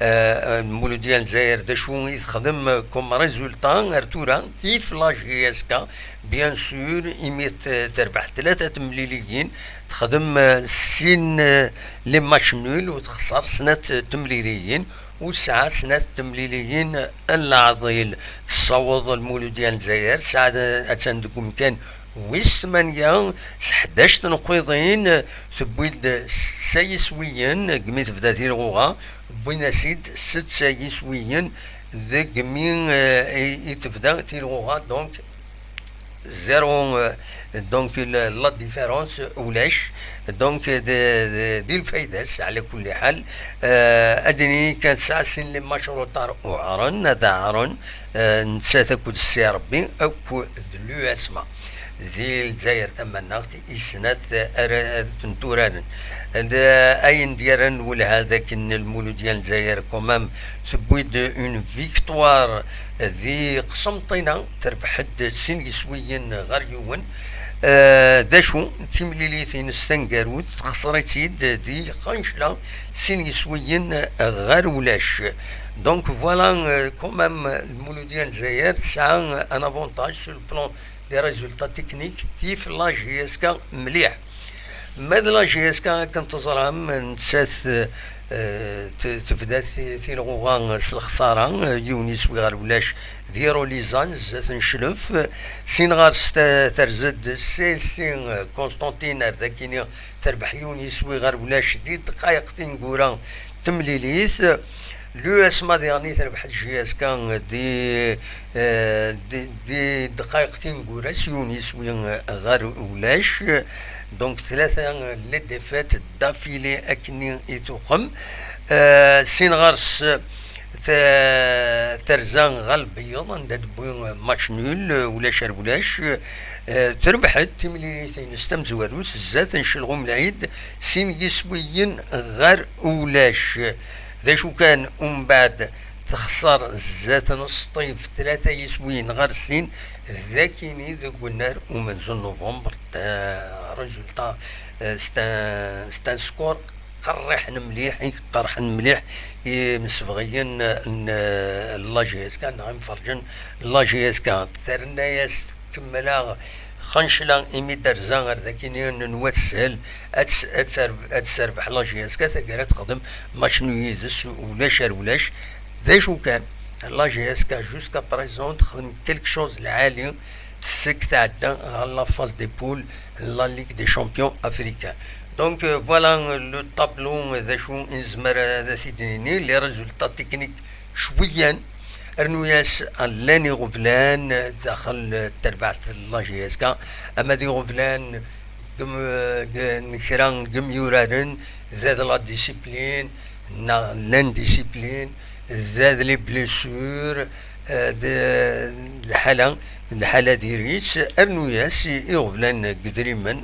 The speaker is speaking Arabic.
المولود ديال الجزائر دا شو يخدم كوم ريزولطان ارتورا كيف لا جي اس كا بيان سور يميت تربح 3 تمليليين تخدم 60 لي ماتش نول وتخسر سنة تمليليين وساعة سنة تمليليين العضيل تصوض المولود ديال الجزائر ساعة اتندكم كان ويس 8 11 تنقيضين تبويد سايسويا قميت في ذاتي الغوغا بوينا سيد 6 سايسويا ذا قمين يتفدا تيلغوغا دونك زيرو دونك لا ديفيرونس ولاش دونك دي الفايدة على كل حال. ادني كانت ساعة سن لي مشروطار وعرن هذا عرن نساتك السي ربي او دلو اسما ذي الجزائر تمنغتي إسنات تنتوران أين ديران ولا هذاك المولود ديال الجزائر كومام تبويد اون فيكتوار ذي قسمطينة تربح سين سويين غريون داشو تيمليليتين ستنقاروت خسرتيد دي قنشلة سين سويين غير ولاش. دونك فوالا كومام المولود ديال الجزائر تسعى ان افونتاج سو البلان دي ريزولتا تكنيك كيف لا جي اس كا مليح. ماذا لا جي اس كا كنتظرهم نسات تبدا في الغوغان الخساره يونس وغير ولاش ديرو ليزان زات نشلف سين غار ترزد سين كونستانتين ذاكيني تربح يونس وغير ولاش دي دقائق تنقورا تمليليث لو اسما ديالني تربح جي اس كان دي دقائق تنقورا يونس وغير ولاش. دونك 3 لي ديفات دافيلي اكني يتوقم سين غارس ترزان غالبيض عندها دبوي ماتش نول ولا شر ولاش تربحت تمليتين استمزواروس زات نشلغم العيد سين يسويين غير ولاش ذا شو كان ومن بعد تخسر زات نص طيف 3 يسويين غير سين ذاكيني ذاك النار ومنزل نوفمبر ريزولتا ستان سكور قرح مليح قرح مليح مسفغيين لا جي اس كان عم فرجن لا جي اس كان ثرناياس كملا خنشلا ايمي درزان غير ذاكيني نوات سهل اتسربح لا جي اس كان ثقرا تخدم ماتش نويزس ولا شار ولاش ذا شو كان لا جي اس كا جوسكا بريزون تخدم كيلك شوز العالي سك تعدى على لا فاز دي بول لا ليغ دي شامبيون افريكان. دونك فوالا لو طابلو ذا شو نزمر ذا سيدني لي ريزولتا تكنيك شويا ارنوياس لاني غفلان داخل تربعت لا جي اس كا اما دي غفلان نكران قم يورارن ذا لا ديسيبلين لان ديسيبلين زاد لي بليسور الحالة ديريتش ارنوياس يغفلان قدريمن